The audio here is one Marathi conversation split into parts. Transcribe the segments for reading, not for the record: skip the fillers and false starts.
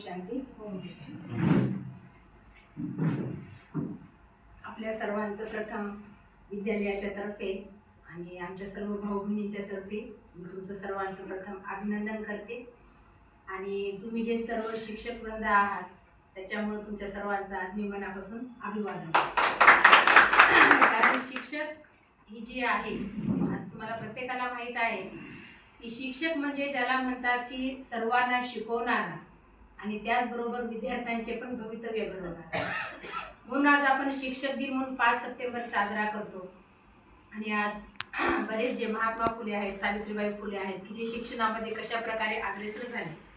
शांती होऊन देते. आपल्या सर्वांचं प्रथम विद्यालयाच्या तर्फे आणि आमच्या सर्व भाऊ बहिणींच्या तर्फे मी तुमचं सर्वांचं प्रथम अभिनंदन करते. आणि तुम्ही जे सर्व शिक्षक वृंद आहात त्याच्यामुळे तुमच्या सर्वांचं आज मी मनापासून अभिवादन करते. कारण शिक्षक ही जी आहे, आज तुम्हाला प्रत्येकाला माहीत आहे की शिक्षक म्हणजे ज्याला म्हणतात की सर्वांना शिकवणारा आणि त्याचबरोबर विद्यार्थ्यांचे पण भवितव्य घडवणारा. म्हणून आज आपण शिक्षक दिन म्हणून 5 सप्टेंबर साजरा करतो. आणि आज बरेच जे महात्मा फुले आहेत, सावित्रीबाई फुले आहेत की जे शिक्षणामध्ये कशा प्रकारे अग्रेसर झाले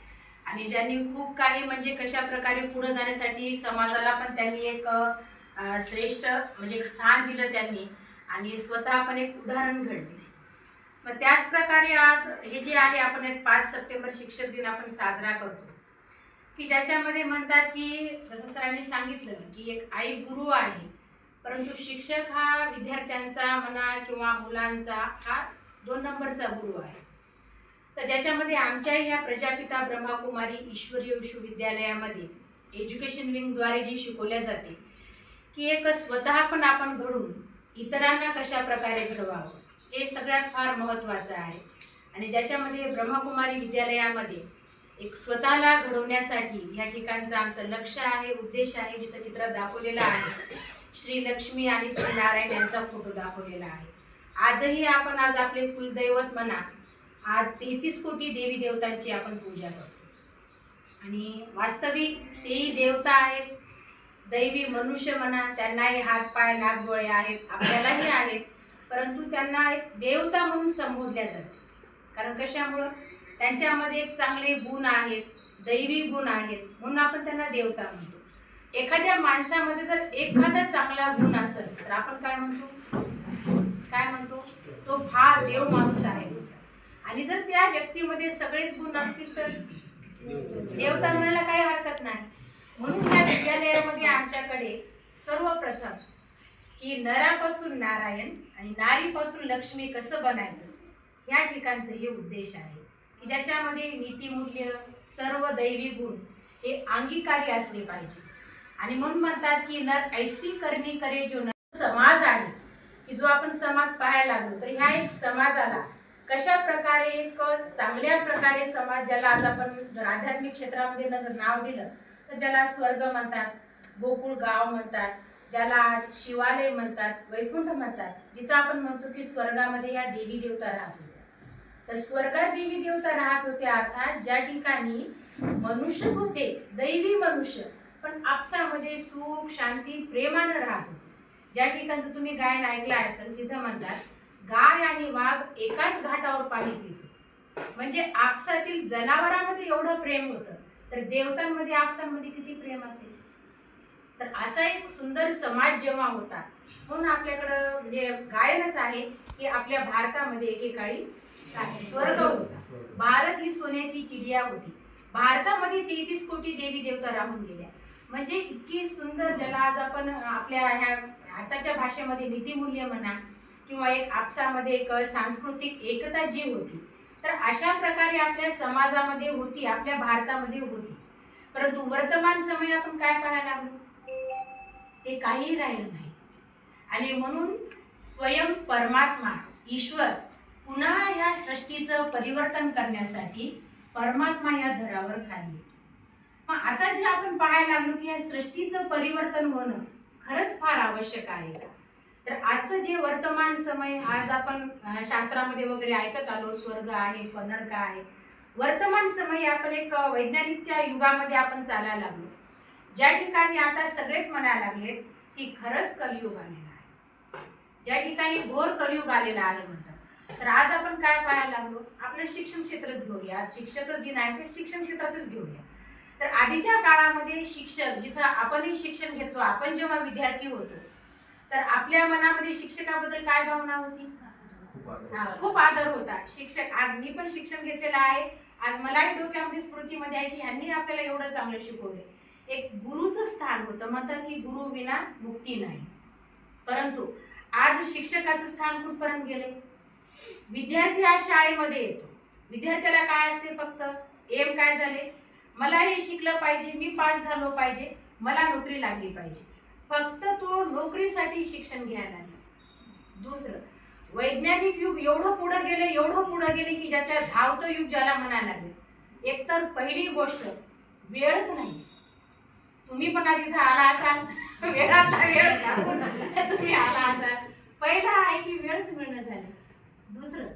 आणि ज्यांनी खूप काही म्हणजे कशा प्रकारे पुढे जाण्यासाठी समाजाला पण त्यांनी एक श्रेष्ठ म्हणजे एक स्थान दिलं त्यांनी आणि स्वतः पण एक उदाहरण घडले. मग त्याच प्रकारे आज हे जे आहे आपण एक 5 सप्टेंबर शिक्षक दिन आपण साजरा करतो की ज्याच्यामध्ये म्हणतात की जसं सरांनी सांगितलं की एक आई गुरु आहे, परंतु शिक्षक हा विद्यार्थ्यांचा म्हणा किंवा मुलांचा हा 2 नंबरचा गुरु आहे. तर ज्याच्यामध्ये आमच्या ह्या प्रजापिता ब्रह्माकुमारी ईश्वरीय विश्वविद्यालयामध्ये एज्युकेशन विंगद्वारे जी शिकवल्या जाते की एक स्वतः पण आपण घडून इतरांना कशा प्रकारे घडवावं हे सगळ्यात फार महत्त्वाचं आहे. आणि ज्याच्यामध्ये ब्रह्मकुमारी विद्यालयामध्ये एक स्वतःला घडवण्यासाठी या ठिकाणचं आमचं लक्ष आहे, उद्देश आहे. जिथं चित्रात दाखवलेलं आहे श्री लक्ष्मी आणि श्री नारायण यांचा फोटो दाखवलेला आहे. आजही आपण आज आपले कुलदैवत म्हणा, आज 33 कोटी देवी देवतांची आपण पूजा करतो आणि वास्तविक तेही देवता आहेत. दैवी मनुष्य म्हणा, त्यांनाही हात पाय नाक डोळे आहेत, आपल्यालाही आहेत, परंतु त्यांना एक देवता म्हणून संबोधल्या जाते. कारण कशामुळं त्यांच्यामध्ये एक चांगले गुण आहेत, दैवी गुण आहेत, म्हणून आपण त्यांना देवता म्हणतो. एखाद्या माणसामध्ये जर एखादा चांगला गुण असेल तर आपण काय म्हणतो तो फार देव माणूस आहे. आणि जर त्या व्यक्तीमध्ये सगळेच गुण असतील तर देवता म्हणायला काही हरकत नाही. म्हणून या विद्यालयामध्ये आमच्याकडे सर्वप्रथम की नरापासून नारायण आणि नारीपासून लक्ष्मी कसं बनायचं या ठिकाणचं हे उद्देश आहे की ज्याच्यामध्ये नीतिमूल्य सर्व दैवी गुण हे अंगीकारी असले पाहिजे. आणि म्हणून म्हणतात की नर ऐसी करणी करे जो नर समाज आहे की जो आपण समाज पाहायला लागलो तर ह्या एक समाजाला कशा प्रकारे एक चांगल्या प्रकारे समाज ज्याला आज आपण जर आध्यात्मिक क्षेत्रामध्ये जर नाव दिलं तर ज्याला स्वर्ग म्हणतात, गोकुळ गाव म्हणतात, ज्याला शिवालय म्हणतात, वैकुंठ म्हणतात, जिथं आपण म्हणतो की स्वर्गामध्ये या देवी देवता राहत होत्या. तर स्वर्गात देवी देवता राहत होते अर्थात ज्या ठिकाणी मनुष्यच होते, दैवी मनुष्य, पण आपसामध्ये सुख शांती प्रेमानं राहत होते. ज्या ठिकाणचं तुम्ही गायन ऐकलं असेल जिथं म्हणतात गाय आणि वाघ एकाच घाटावर पाणी पितो, म्हणजे आपसातील जनावरांमध्ये एवढं प्रेम होतं तर देवतांमध्ये आपसांमध्ये किती प्रेम असेल. तर असा एक सुंदर समाज जेव्हा होता म्हणून आपल्याकडं म्हणजे गायनच आहे की आपल्या भारतामध्ये एकेकाळी स्वर्ग होता. भारत ही सोन्याची चिडिया होती. भारतामध्ये 33 कोटी देवी देवता राहून गेल्या. म्हणजे इतकी सुंदर ज्याला आज आपण आपल्या ह्या आताच्या भाषेमध्ये नीतिमूल्य म्हणा किंवा एक आपसामध्ये एक सांस्कृतिक एकता जी होती तर अशा प्रकारे आपल्या समाजामध्ये होती, आपल्या भारतामध्ये होती. परंतु वर्तमान समय आपण काय पाहायला लागलो ते काही राहिलं नाही. आणि म्हणून स्वयं परमात्मा ईश्वर पुन्हा या सृष्टीचं परिवर्तन करण्यासाठी परमात्मा या धरावर खाली. मग आता जे आपण पाहायला लागलो की या सृष्टीचं परिवर्तन होणं खरंच फार आवश्यक आहे का. तर आजचं जे वर्तमान समय आज आपण शास्त्रामध्ये वगैरे ऐकत आलो स्वर्ग आहे नरक आहे. वर्तमान समय आपण एक वैज्ञानिकच्या युगामध्ये आपण चालायला लागलो ज्या ठिकाणी आता सगळेच म्हणायला लागले की खरंच कलियुग आलेला आहे, ज्या ठिकाणी घोर कलियुग आलेला आहे म्हणतात. तर आज आपण काय पाहायला लागलो आपलं शिक्षण क्षेत्रच घेऊया. आज शिक्षकच दिन आहे तर शिक्षण क्षेत्रातच घेऊया. तर आधीच्या काळामध्ये शिक्षक जिथं आपणही शिक्षण घेतलो, आपण जेव्हा विद्यार्थी होतो तर आपल्या मनामध्ये शिक्षकाबद्दल काय भावना होती, खूप आदर होता. शिक्षक आज मी पण शिक्षण घेतलेलं आहे, आज मलाही डोक्यामध्ये स्मृतीमध्ये आहे की ह्यांनी आपल्याला एवढं चांगलं शिकवलं. एक गुरुचं स्थान होतं. म्हणतात की गुरु विना मुक्ती नाही. परंतु आज शिक्षकाचं स्थान कुठपर्यंत गेले. विद्यार्थी आज शाळेमध्ये येतो, विद्यार्थ्याला काय असते फक्त एम काय झाले मला हे शिकलं पाहिजे, मी पास झालो पाहिजे, मला नोकरी लागली पाहिजे. फक्त तो नोकरीसाठी शिक्षण घ्यायला लागला. दुसरं, वैज्ञानिक युग एवढं पुढे गेले की ज्याच्या धावतं युग ज्याला म्हणायला लागले. एकतर पहिली गोष्ट वेळच नाही. तुम्ही पण आज इथं आला असाल, वेळातला वेळ काढून तुम्ही आला असाल. पहिला आहे की वेळच मिळणं झालं. दुसरं,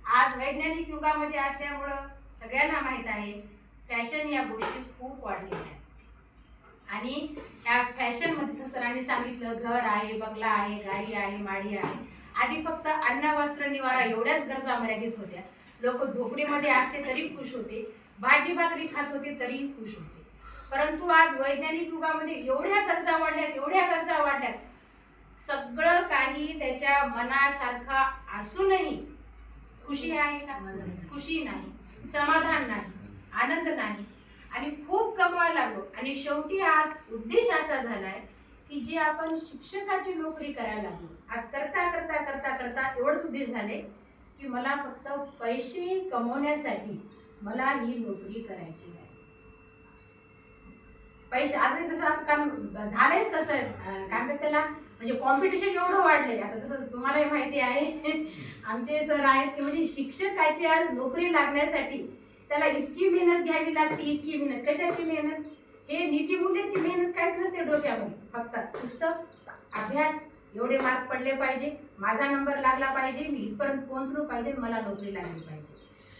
आज वैज्ञानिक युगामध्ये असल्यामुळं सगळ्यांना माहीत आहे फॅशन या गोष्टी खूप वाढलेल्या आहेत. आणि या फॅशनमध्ये सरांनी सांगितलं, घर आहे, बंगला आहे, गाडी आहे, माडी आहे. आधी फक्त अन्न वस्त्र निवारा एवढ्याच गरजा मर्यादित होत्या. लोक झोपडीमध्ये असते तरी खुश होते, भाजी भाकरी खात होते तरीही खुश होते. परंतु आज वैज्ञानिक युगामध्ये एवढ्या गरजा वाढल्यात, सगळं काही त्याच्या मनासारखं असूनही खुशी आहे का? खुशी नाही, समाधान नाही, आनंद नाही. आणि खूप कमवायला लागलो. आणि शेवटी आज उद्देश असा झालाय की जे आपण शिक्षकाची नोकरी करायला लागलो. आज करता करता करता करता एवढंच उद्देश झाले की मला फक्त पैसे कमवण्यासाठी मला ही नोकरी करायची आहे. पैसे असं जसं काम झालंच तसं काय म्हणतात त्याला, म्हणजे कॉम्पिटिशन एवढं वाढलंय. आता जसं तुम्हालाही माहिती आहे, आमचे सर आहेत की म्हणजे शिक्षकाची आज नोकरी लागण्यासाठी त्याला इतकी मेहनत घ्यावी लागते, इतकी मेहनत. कशाची मेहनत? हे नीतिमूल्याची मेहनत काहीच नसते डोक्यामध्ये. फक्त पुस्तक, अभ्यास, एवढे मार्क पडले पाहिजे, माझा नंबर लागला पाहिजे, मी इथपर्यंत पोहोचलो पाहिजे, मला नोकरी लागली पाहिजे.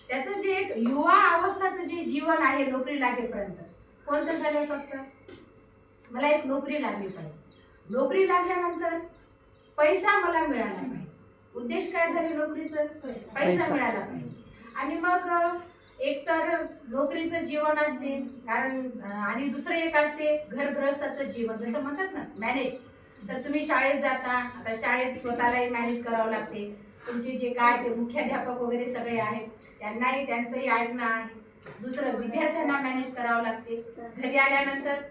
त्याचं जे एक युवा अवस्थाचं जे जीवन आहे नोकरी लागेपर्यंत कोणतं झालंय? फक्त मला एक नोकरी लागली पाहिजे. नोकरी लागल्यानंतर पैसा मला मिळाला पाहिजे. उद्देश काय झाले नोकरीचं? पैसा मिळाला पाहिजे. आणि मग एक तर नोकरीचं जीवन असते, कारण आणि दुसरं एक असते घरगृहस्थाचं जीवन, जसं म्हणतात ना मॅनेज. तर तुम्ही शाळेत जाता, आता शाळेत स्वतःलाही मॅनेज करावं लागते. तुमचे जे काय ते मुख्याध्यापक वगैरे सगळे आहेत त्यांनाही त्यांचंही ऐकणं आहे. दुसरं, विद्यार्थ्यांना मॅनेज करावं लागते. घरी आल्यानंतर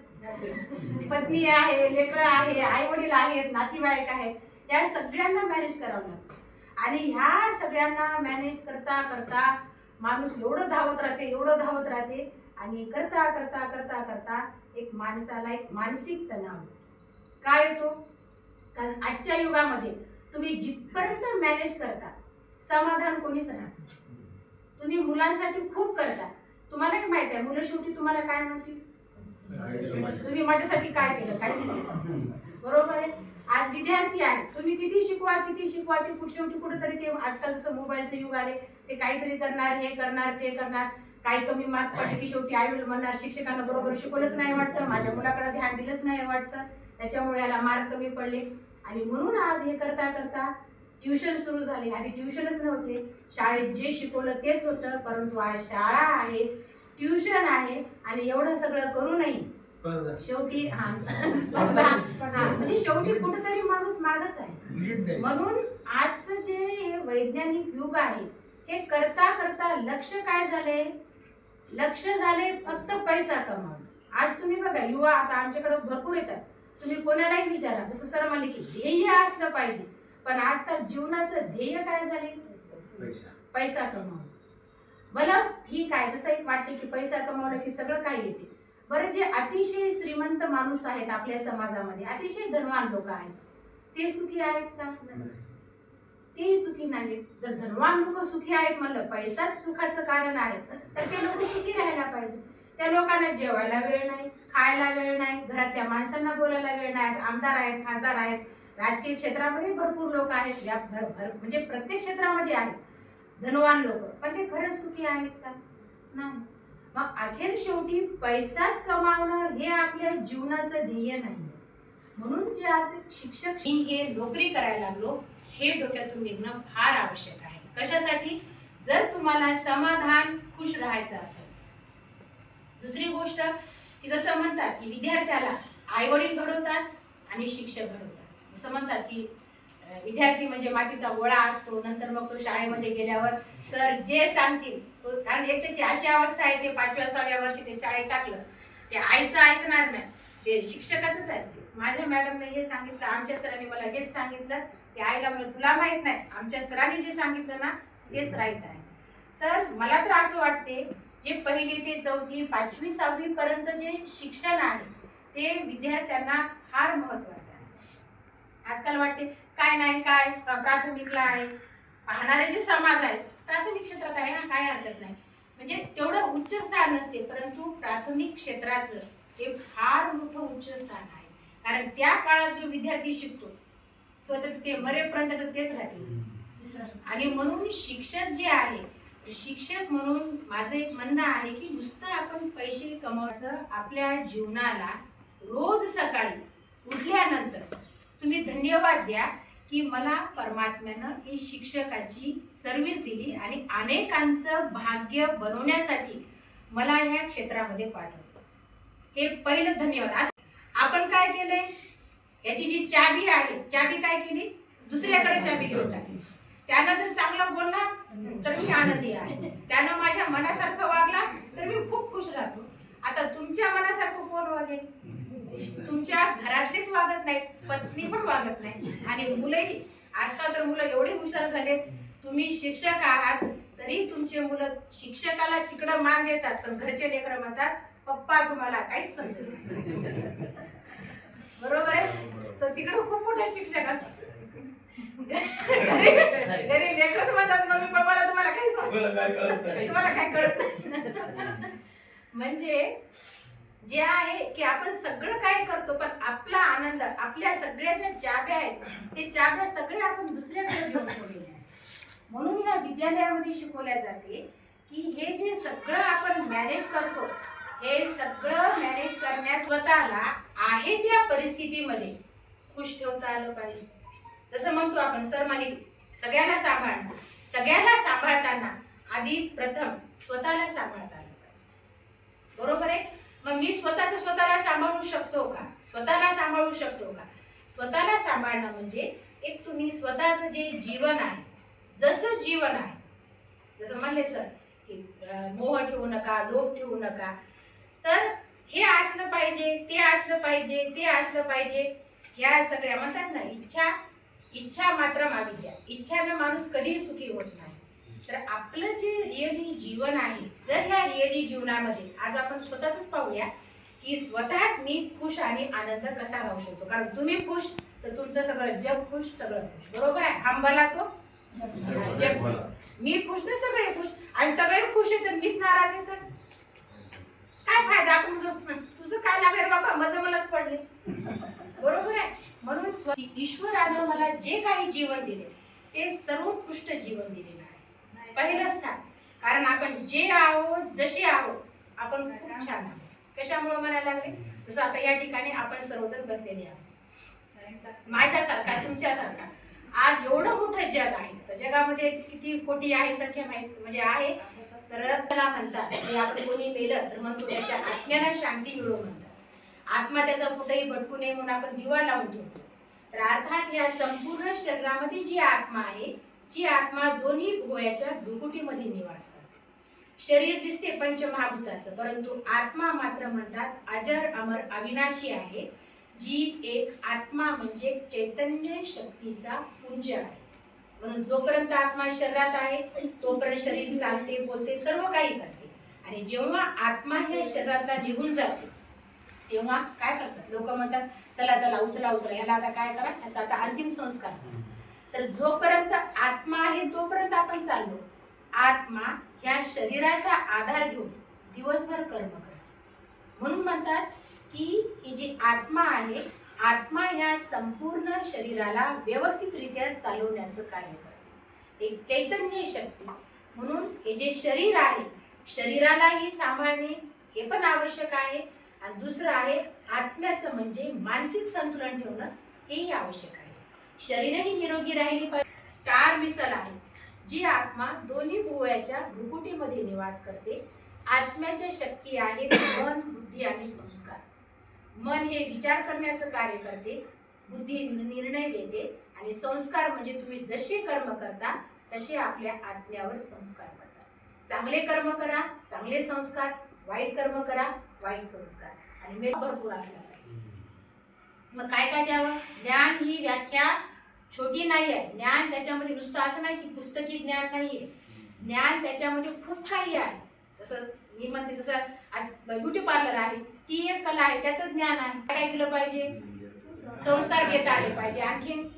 पत्नी आहे, लेकरं आहे, आई वडील आहेत, नातेवाईक आहेत, या सगळ्यांना मॅनेज करावं लागतं. आणि ह्या सगळ्यांना मॅनेज करता करता माणूस एवढं धावत राहते आणि करता करता करता करता एक माणसाला एक मानसिक तणाव काय येतो. कारण आजच्या युगामध्ये तुम्ही जिथपर्यंत मॅनेज करता समाधान कोणीच राहत नाही. तुम्ही मुलांसाठी खूप करता, तुम्हालाही माहिती आहे मुलं शेवटी तुम्हाला काय म्हणतील, तुम्ही माझ्यासाठी काय केलं? काहीच नाही. बरोबर आहे. आज विद्यार्थी आहे, तुम्ही किती शिकवा ते शेवटी कुठेतरी ते आजकाल जसं मोबाईलचं युग आले, ते काहीतरी करणार, हे करणार, ते करणार. काही कमी मार्क पडले की शेवटी आई वडील म्हणणार शिक्षकांना बरोबर शिकवलंच नाही वाटतं, माझ्या मुलाकडे ध्यान दिलंच नाही वाटतं, त्याच्यामुळे याला मार्क कमी पडले. आणि म्हणून आज हे करता करता ट्युशन सुरू झाले. आधी ट्युशनच नव्हते, शाळेत जे शिकवलं तेच होतं. परंतु आज शाळा आहे, ट्युशन आहे, आणि एवढं सगळं करूनही शेवटी म्हणजे शेवटी कुठेतरी माणूस मागच आहे. म्हणून आजचं जे वैज्ञानिक युग आहे हे करता करता लक्ष काय झाले? लक्ष झाले फक्त पैसा कमावणं. आज तुम्ही बघा युवा आता आमच्याकडे भरपूर येतात, तुम्ही कोणालाही विचारा, जसं सर म्हणले की ध्येय असलं पाहिजे, पण आजकाल जीवनाचं ध्येय काय झाले? पैसा कमावणं. मला ठीक आहे, जसं एक वाटते की पैसा कमावला की सगळं काही येते. बरं, जे अतिशय श्रीमंत माणूस आहेत आपल्या समाजामध्ये, अतिशय धनवान लोक आहेत, ते सुखी आहेत का? ते सुखी नाहीत. जर धनवान लोक सुखी आहेत म्हणलं, पैसाच सुखाचं कारण आहे, तर ते लोक सुखी राहायला पाहिजे. त्या लोकांना जेवायला वेळ नाही, खायला वेळ नाही, घरातल्या माणसांना बोलायला वेळ नाही. आमदार आहेत, खासदार आहेत, राजकीय क्षेत्रामध्ये भरपूर लोक आहेत, म्हणजे प्रत्येक क्षेत्रामध्ये आहेत धनवान लोक, पण ते खरंच सुखी आहेत का? नाही. मग अखेर शेवटी पैसाच कमावणं हे आपल्या जीवनाचं ध्येय नाही. म्हणून जे आज शिक्षक हे नोकरी करायला लागलो हे डोक्यातून निघणं फार आवश्यक आहे. कशासाठी? जर तुम्हाला समाधान, खुश राहायचं असेल. दुसरी गोष्ट की जसं म्हणतात की विद्यार्थ्याला आई वडील घडवतात आणि शिक्षक घडवतात. जसं म्हणतात की विद्यार्थी म्हणजे मातीचा गोळा असतो, नंतर मग तो शाळेमध्ये गेल्यावर सर जे सांगतील तो, कारण एक त्याची अशी अवस्था आहे ते 5व्या-6व्या वर्षी ते शाळेत टाकलं ते आईचं ऐकणार नाही, ते शिक्षकाचंच ऐकते. माझ्या मॅडमने हे सांगितलं, आमच्या सरांनी मला हेच सांगितलं, ते आईला म्हणलं तुला माहित नाही, आमच्या सरांनी जे सांगितलं ना तेच राईट आहे. तर मला तर असं वाटते जे 1ली ते 4थी 5वी 6वी पर्यंत जे शिक्षण आहे ते विद्यार्थ्यांना फार महत्वाचं आहे. आजकाल वाटते काय नाही काय प्राथमिकला आहे, पाहणारे जे समाज आहे प्राथमिक क्षेत्रात आहे ना, काय हरकत नाही, म्हणजे तेवढं उच्च स्थान नसते, परंतु प्राथमिक क्षेत्राचं हे फार मोठं उच्च स्थान आहे. कारण त्या काळात जो विद्यार्थी शिकतो तो त्याचं ते मरेपर्यंत त्याचं तेच राहते. आणि म्हणून शिक्षक जे आहे, शिक्षक म्हणून माझं एक म्हणणं आहे की नुसतं आपण पैसे कमवायचं, आपल्या जीवनाला रोज सकाळी उठल्यानंतर तुम्ही धन्यवाद द्या की मला परमात्म्यानं ही शिक्षकाची सर्व्हिस दिली आणि अनेकांचं भाग्य बनवण्यासाठी मला ह्या क्षेत्रामध्ये पाठवलं. हे पहिलं धन्यवाद. आपण काय केलंय, याची जी चाबी आहे, चाबी काय केली, दुसऱ्याकडे चाबी देऊन टाकली. त्यानं जर चांगला बोलला तर मी आनंदी आहे, त्यानं माझ्या मनासारखं वागला तर मी खूप खुश राहतो. आता तुमच्या मनासारखं कोण वागेल? तुमच्या घरातलेच वागत नाहीत, पत्नी पण वागत नाही, आणि मुलंही. आजकाल तर मुलं एवढे हुशार झालेत, तुम्ही शिक्षक आहात तरी तुमचे मुलं शिक्षकाला तिकडं मान देतात, पण घरचे लेकरं म्हणतात पप्पा तुम्हाला काहीच समजत नाही. बरोबर आहे? तर तिकडं खूप मोठे शिक्षक असतात. घरी लेकरं म्हणतात मम्मी पप्पाला तुम्हाला काही समजत, तुम्हाला काय कळत नाही. म्हणजे जे आहे की आपण सगळं काय करतो, पण आपला आनंद, आपल्या सगळ्या ज्या चाब्या आहेत ते चाब्या सगळे आपण दुसऱ्याकडे घेऊन ठेवलेल्या आहेत. म्हणून या विद्यालयामध्ये शिकवल्या जाते की हे जे सगळं आपण मॅनेज करतो, हे सगळं मॅनेज करण्यास स्वतःला आहे त्या परिस्थितीमध्ये खुश ठेवता आलं पाहिजे. जसं म्हणतो आपण सर्वमानिक, सगळ्यांना सांभाळणं, सगळ्यांना सांभाळताना आधी प्रथम स्वतःला सांभाळता आलं पाहिजे. बरोबर आहे? मग मी स्वतःला सांभाळू शकतो का? स्वतःला सांभाळू शकतो का? स्वतःला सांभाळणं म्हणजे एक तुम्ही स्वतःचं जे जीवन आहे, जसं जीवन आहे, जसं म्हणले सर की मोह ठेवू नका, लोभ ठेवू नका, तर हे असलं पाहिजे, ते असलं पाहिजे, ते असलं पाहिजे, ह्या सगळ्या म्हणतात ना, इच्छा मात्र मागितल्या, इच्छानं माणूस कधीही सुखी होत नाही. तर आपलं जे रिअली जीवन आहे, जर ह्या रिअली जीवनामध्ये आज आपण स्वतःच पाहूया की स्वतःच मी खुश आणि आनंद कसा राहू शकतो. कारण तुम्ही खुश तर तुमचं सगळं जग खुश, सगळं खुश. बरोबर आहे? आंबाला तो जग खुश. मी खुश तर सगळे खुश, आणि सगळे खुश आहे तर मीच नाराज आहे तर काय फायदा? आपण तुझं काय लागेल बाबा, माझं मलाच पडले. बरोबर आहे? म्हणून ईश्वरानं मला जे काही जीवन दिले ते सर्वोत्कृष्ट जीवन दिलेलं आहे. पहिलं स्थान. कारण आपण जे आहोत, जसे आहोत, आपण खूप छान आहोत. कशामुळे म्हणायला लागले? जसं आता या ठिकाणी आपण सर्वजण बसलेले आहोत, माझ्यासारखा, तुमच्यासारखा. आज एवढं मोठं जग आहे, तर जगामध्ये किती कोटी आहे संख्या माहित म्हणजे आहे, तर त्याला म्हणतात की आपण कोणी मेलं तर म्हणतो त्याच्या आत्म्याला शांती मिळो म्हणतात. आत्मा त्याचा कुठेही भटकू नये म्हणून आपण दिवा लावून ठेवतो. तर अर्थात या संपूर्ण शरीरामध्ये जी आत्मा आहे, जी आत्मा दोन्ही भुवयाच्या भ्रुकुटीमध्ये निवास करते. शरीर दिसते पंचमहाभूताचं, परंतु आत्मा मात्र म्हणतात अजर अमर अविनाशी आहे, जी एक आत्मा म्हणजे चैतन्य शक्तीचा पुंज आहे. म्हणून जोपर्यंत आत्मा शरीरात आहे तोपर्यंत शरीर चालते, बोलते, सर्व काही करते. आणि जेव्हा आत्मा ह्या शरीरातला निघून जाते तेव्हा काय करतात लोक? म्हणतात चला चला उचला उचला, ह्याला आता काय करा, ह्याचा आता अंतिम संस्कार. तर जोपर्यंत आत्मा आहे तोपर्यंत आपण चाललो. आत्मा ह्या शरीराचा आधार घेऊन दिवसभर कर्म करते. म्हणून म्हणतात की ही जी आत्मा आहे, आत्मा ह्या संपूर्ण शरीराला व्यवस्थितरित्या चालवण्याचं कार्य करते, एक चैतन्य शक्ती. म्हणून हे जे शरीर आहे, शरीरालाही सांभाळणे हे पण आवश्यक आहे, आणि दुसरं आहे आत्म्याचं म्हणजे मानसिक संतुलन ठेवणं हेही आवश्यक आहे. शरीरही निरोगी राहिली पाहिजे. स्टार मिसल आहे, जी आत्मा दोन्ही भुवयाच्या भ्रुकुटीमध्ये निवास करते. आत्म्याच्या शक्ती आहे मन, बुद्धी आणि संस्कार. मन हे विचार करण्याचं कार्य करते, बुद्धी निर्णय देते, आणि संस्कार म्हणजे तुम्ही जसे कर्म करता तसे आपल्या आत्म्यावर संस्कार पडतात. चांगले कर्म करा, चांगले संस्कार, वाईट कर्म करा, वाईट संस्कार, आणि मेघ भरपूर असला पाहिजे. मग काय काय द्यावं? ज्ञान ही व्याख्या छोटी नाही आहे. ज्ञान त्याच्यामध्ये नुसतं असं नाही की पुस्तकी ज्ञान नाही आहे, ज्ञान त्याच्यामध्ये खूप काही आहे. तसं मी म्हणते जसं आज ब्युटी पार्लर आहे, ती एक कला आहे, त्याचं ज्ञान आहे. काय केलं पाहिजे? संस्कार घेता आले पाहिजे. आणखीन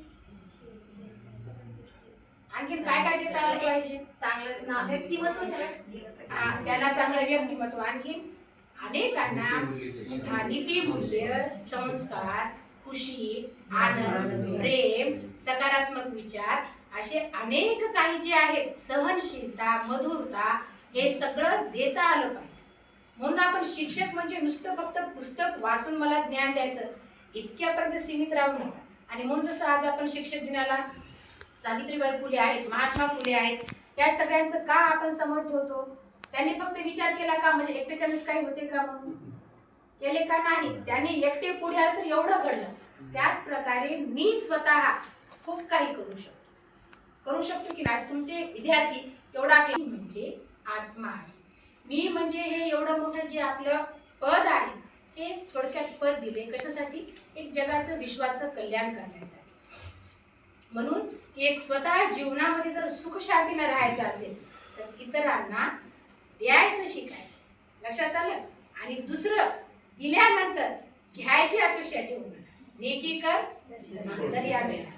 काय काय देता आलं पाहिजे? चांगलं व्यक्तिमत्व त्याला चांगलं व्यक्तिमत्व. आणखीन अनेकांना नीतिमूल्य, संस्कार, खुशी, आनंद, प्रेम, सकारात्मक विचार असे अनेक काही जे आहेत, सहनशीलता, मधुरता, हे सगळं देता आलं पाहिजे. म्हणून आपण शिक्षक म्हणजे नुसतं फक्त पुस्तक वाचून मला ज्ञान द्यायचं इतक्यापर्यंत सीमित राहू नका. आणि म्हणून जसं आज आपण शिक्षक दिनाला सावित्रीबाई फुले आहेत, महात्मा फुले आहेत, त्या सगळ्यांचं का आपण समोर ठेवतो? त्यांनी फक्त विचार केला का म्हणजे एकट्याच्यानेच काही होते का म्हणून केले का? नाही. त्यांनी एकटे पुढे आले तर एवढं घडलं. त्याच प्रकारे मी स्वतः खूप काही करू शकतो की आज तुमचे विद्यार्थी एवढा म्हणजे आत्मा आहे. मी म्हणजे हे एवढं मोठं जे आपलं पद आहे, हे थोडक्यात पद दिले कशासाठी? एक जगाचं, विश्वाचं कल्याण करण्यासाठी. म्हणून एक स्वतः जीवनामध्ये जर सुख शांतीनं राहायचं असेल तर इतरांना द्यायचं शिकायचं. लक्षात आलं? आणि दुसरं दिल्यानंतर घ्यायची अपेक्षा ठेवू नका. नेकी कर दर्या मेला.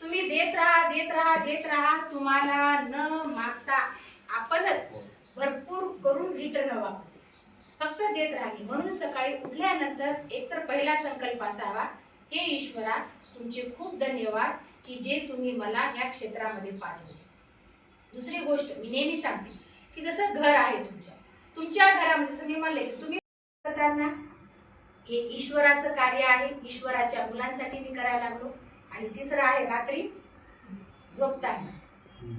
तुम्ही देत राहा. तुम्हाला न मागता आपणच भरपूर करून रिटर्न वापस फक्त देत राहा. म्हणून सकाळी उठल्यानंतर एकतर पहिला संकल्प असावा, हे ईश्वरा तुमचे खूप धन्यवाद की जे तुम्ही मला या क्षेत्रामध्ये पाठवले. दुसरी गोष्ट मी नेहमी सांगते की जसं घर आहे तुमच्या घरामध्ये, जसं मी म्हणले की तुम्ही करताना हे ईश्वराचं कार्य आहे, ईश्वराच्या मुलांसाठी मी करायला लागलो. आणि तिसरं आहे रात्री झोपताना.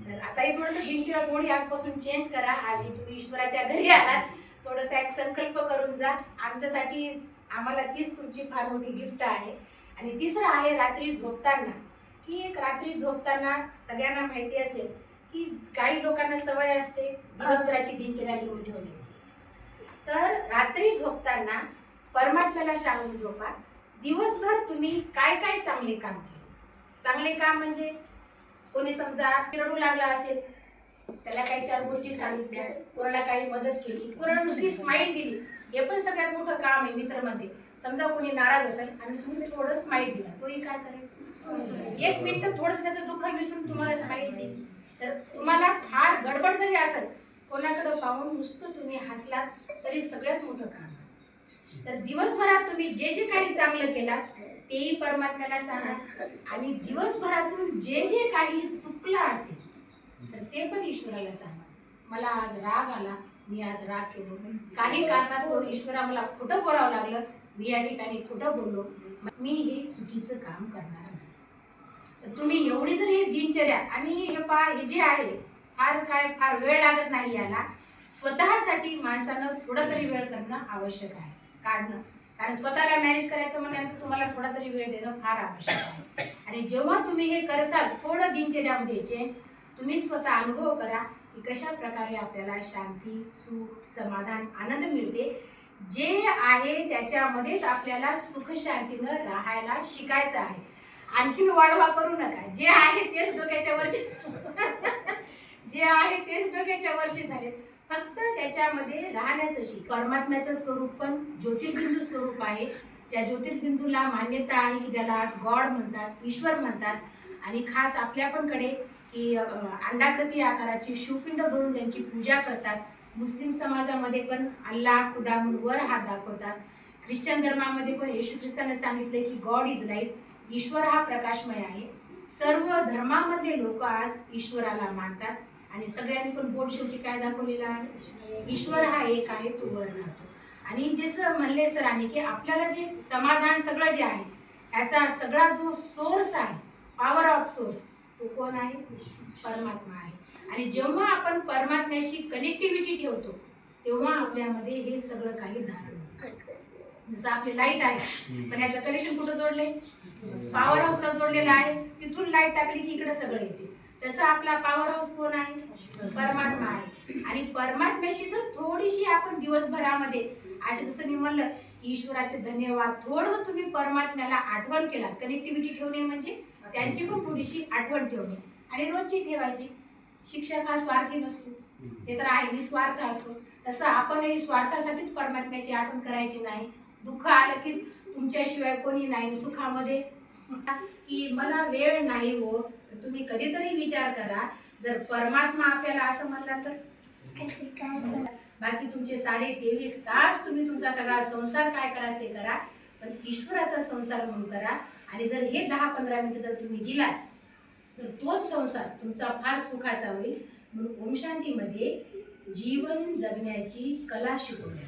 तर आता हे थोडंसं दिनचर्या थोडी आजपासून चेंज करा. आज तुम्ही ईश्वराच्या घरी आलात, थोडंसं एक संकल्प करून जा. आमच्यासाठी आम्हाला तीच तुमची फार मोठी गिफ्ट आहे. आणि तिसरं आहे रात्री झोपताना, की एक रात्री झोपताना सगळ्यांना माहिती असेल की काही लोकांना सवय असते दिवसभराची दिनचर्या लिहून ठेवण्याची. तर रात्री झोपताना परमात्म्याला सांगून झोपा, दिवसभर तुम्ही काय काय चांगले काम केले. चांगले काम म्हणजे कोणी समजा रडू लागला असेल, त्याला काही 4 गोष्टी सांगितल्या, कोणाला काही मदत केली, कोणाला नुसती स्माईल दिली, हे पण सगळ्यात मोठं काम आहे मित्रमध्ये. समजा कोणी नाराज असेल आणि तुम्ही थोडं स्माईल दिला, तोही काय करेल? 1 मिनिट थोडंसं त्याचं दुःख विसरून तुम्हाला स्माईल देईल. तर तुम्हाला फार गडबड जरी असेल, कोणाकडे पाहून नुसतं तुम्ही हसलात तरी सगळ्यात मोठं काम. तर दिवसभरात तुम्ही जे जे काही चांगलं केलात तेही परमात्म्याला सांगा. आणि दिवसभरातून जे जे काही चुकलं असेल तर ते पण ईश्वराला सांगा. मला आज राग आला, मी आज राग केलो, काही कारणास्तव ईश्वरा मला खोटं बोलावं लागलं, मी या ठिकाणी खोटं बोललो, मी हे चुकीचं काम करणार नाही. तर तुम्ही एवढी जर हे दिनचर्या आणि हे जे आहे फार वेळ लागत नाही याला. स्वतःसाठी माणसानं थोडा तरी वेळ करणं आवश्यक आहे, कारण स्वतःला मॅनेज करायचं म्हटल्यानंतर तुम्हाला थोडा तरी वेळ देणं फार आवश्यक आहे. आणि जेव्हा तुम्ही हे करसाल थोडं दिनचर्यामध्ये चेंज, तुम्ही स्वतः अनुभव करा की कशा प्रकारे आपल्याला शांती, सुख, समाधान, आनंद मिळते. जे आहे त्याच्यामध्येच आपल्याला सुख शांतीनं राहायला शिकायचं आहे. आणखीन वाढवा करू नका. जे आहे तेच डोक्याच्या वरचे जे आहे तेच डोक्याच्या वरचे झाले. फक्त त्याच्यामध्ये राहण्याचं शिक. परमात्म्याचं स्वरूप पण ज्योतिर्बिंदू स्वरूप आहे. त्या ज्योतिर्बिंदूला मान्यता आहे की ज्याला आज गॉड म्हणतात, ईश्वर म्हणतात. आणि खास आपल्या पण कडे की अंडाकृती आकाराची शिवपिंड भरून त्यांची पूजा करतात. मुस्लिम समाजामध्ये पण अल्लाह, खुदा म्हणून वर हात दाखवतात. ख्रिश्चन धर्मामध्ये पण येशू ख्रिस्ताने सांगितले की गॉड इज लाईट, ईश्वर हा प्रकाशमय आहे. सर्व धर्मामधले लोक आज ईश्वराला मानतात. आणि सगळ्यांनी पण बोर्ड शेवटी काय दाखवलेला आहे? ईश्वर हा एक आहे, तो वर राहतो. आणि जसं म्हणले सरांनी की आपल्याला जे समाधान सगळं जे आहे ह्याचा सगळा जो सोर्स आहे, पॉवर ऑफ सोर्स, तो कोण आहे? परमात्मा आहे. आणि जेव्हा आपण परमात्म्याशी कनेक्टिव्हिटी ठेवतो तेव्हा आपल्यामध्ये हे सगळं काही धारण होतं. जसं आपली लाईट आहे, पण याचं कनेक्शन कुठं जोडले? पॉवर हाऊसला जोडलेलं आहे. तिथून लाईट टाकली की इकडे सगळं येते. तसं आपला पॉवर हाऊस कोण आहे? परमात्मा आहे. आणि परमात्म्याशी जर थोडीशी आपण दिवसभरामध्ये असे जसं मी म्हणलं ईश्वराचे धन्यवाद, थोडं तुम्ही परमात्म्याला आठवण केला, कनेक्टिव्हिटी ठेवणे म्हणजे त्यांची पण थोडीशी आठवण ठेवणे. आणि रोजची ठेवायची. शिक्षक हा स्वार्थी नसतो, ते तर आहे, निस्वार्थ असतो. तसं आपणही स्वार्थासाठीच परमात्म्याची आठवण करायची नाही. दुःख आलं की तुमच्याशिवाय कोणी नाही सुखामध्ये, की मला वेळ नाही हो, तर तुम्ही कधीतरी विचार करा, जर परमात्मा आपल्याला असं म्हणला तर बाकी तुमचे 23.5 तास तुम्ही तुमचा सगळा संसार काय करायचं ते करा, पण ईश्वराचा संसार म्हणून करा. आणि जर हे 10-15 मिनिटं जर तुम्ही दिलात तर तोच संसार तुमचा फार सुखाचा होईल. म्हणून ओम शांतीमध्ये जीवन जगण्याची कला शिकवली.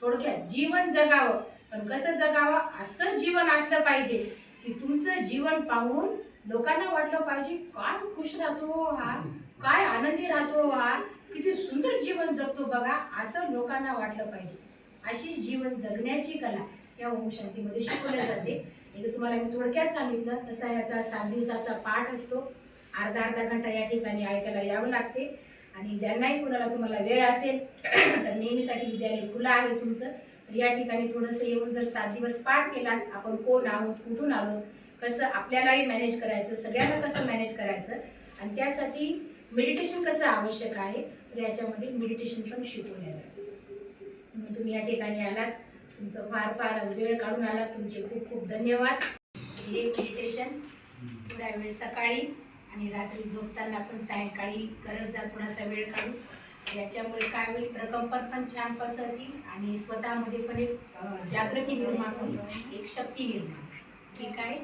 थोडक्यात जीवन जगावं, पण कसं जगावं, असं जीवन असलं पाहिजे की तुमचं जीवन पाहून लोकांना वाटलं पाहिजे काय खुश राहतो हा, काय आनंदी राहतो हा, किती सुंदर जीवन जगतो बघा, असं लोकांना वाटलं पाहिजे. अशी जीवन जगण्याची कला या ओम शांतीमध्ये शिकवल्या जाते. एकदा तुम्हाला मी थोडक्यात सांगितलं, तसा याचा 7 दिवसाचा पाठ असतो. अर्धा घंटा या ठिकाणी ऐकायला यावं लागते. आणि ज्यांनाही कोणाला तुम्हाला वेळ असेल तर नेहमीसाठी विद्यालय खुलं आहे तुमचं. तर या ठिकाणी थोडंसं येऊन जर 7 दिवस पाठ केला, आपण कोण आहोत, कुठून आलो, कसं आपल्यालाही मॅनेज करायचं, सगळ्यांना कसं मॅनेज करायचं, आणि त्यासाठी मेडिटेशन कसं आवश्यक आहे, तर याच्यामध्ये मेडिटेशन पण शिकवल्या जाते. म्हणून तुम्ही या ठिकाणी आलात, तुमचं फार फार वेळ काढून आलात, तुमचे खूप खूप धन्यवाद. हे मेडिटेशन थोड्या वेळ सकाळी आणि रात्री झोपताना पण सायंकाळी करत जा, थोडासा वेळ काढून. याच्यामुळे काय होईल, प्रकंपन पण छान पसरतील आणि स्वतःमध्ये पण एक जागृती निर्माण होईल, एक शक्ती निर्माण. ठीक आहे.